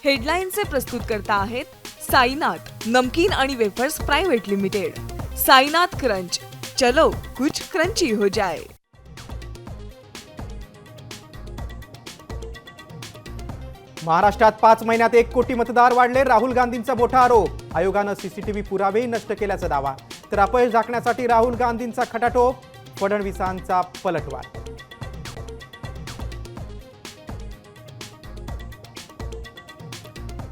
हेडलाईनचे प्रस्तुतकर्ता आहेत साईनाथ नमकीन आणि wafers private limited. Sainath crunch, चलो कुछ क्रंची हो जाए। महाराष्ट्रात 5 महिन्यात 1 कोटी मतदार वाढले, राहुल गांधींचा मोठा आरोप। आयोगानं सीसीटीव्ही पुरावेही नष्ट केल्याचा दावा, तर अपयश झाकण्यासाठी राहुल गांधींचा खटाटोप, फडणवीसांचा पलटवार।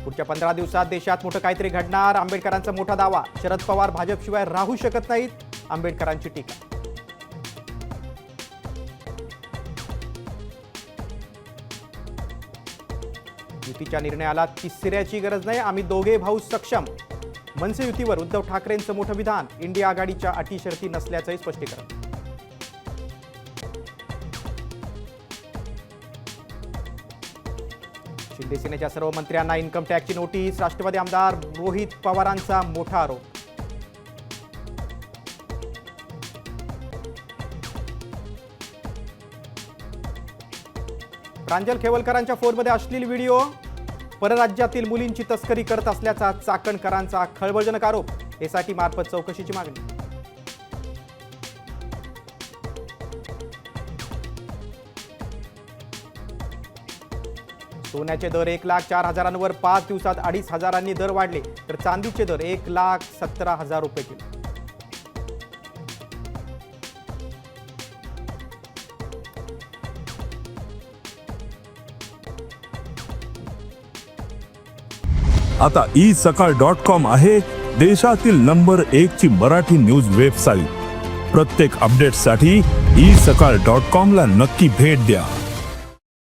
पुढच्या 15 दिवसात देशात मोठं काहीतरी घडणार, आंबेडकरांचा मोठा दावा। शरद पवार भाजपशिवाय राहू शकत नाहीत, आंबेडकरांची टीका। युतीच्या निर्णयाला तिसऱ्याची गरज नाही, आम्ही दोघे भाऊ सक्षम। मनसे युतीवर उद्धव ठाकरेंचं मोठं विधान, इंडिया आघाडीच्या अटी शर्ती नसल्याचंही स्पष्टीकरण। शिंदे सेनेच्या सर्व मंत्र्यांना इन्कम टॅक्सची नोटीस, राष्ट्रवादी आमदार रोहित पवारांचा मोठा आरोप। प्रांजल खेवलकरांच्या फोनमध्ये अश्लील व्हिडिओ, परराज्यातील मुलींची तस्करी करत असल्याचा चाकणकरांचा खळबळजनक आरोप, एसआयटी मार्फत चौकशीची मागणी। सोन्याचे दर 1,04,000वर 5 दिवसात 2,500 दर वाढले, तर चांदीचे दर 1,17,000 रुपये किलो। आता isakal.com आहे देशातील नंबर 1 ची मराठी न्यूज वेबसाईट। प्रत्येक अपडेटसाठी isakal.com ला नक्की भेट द्या।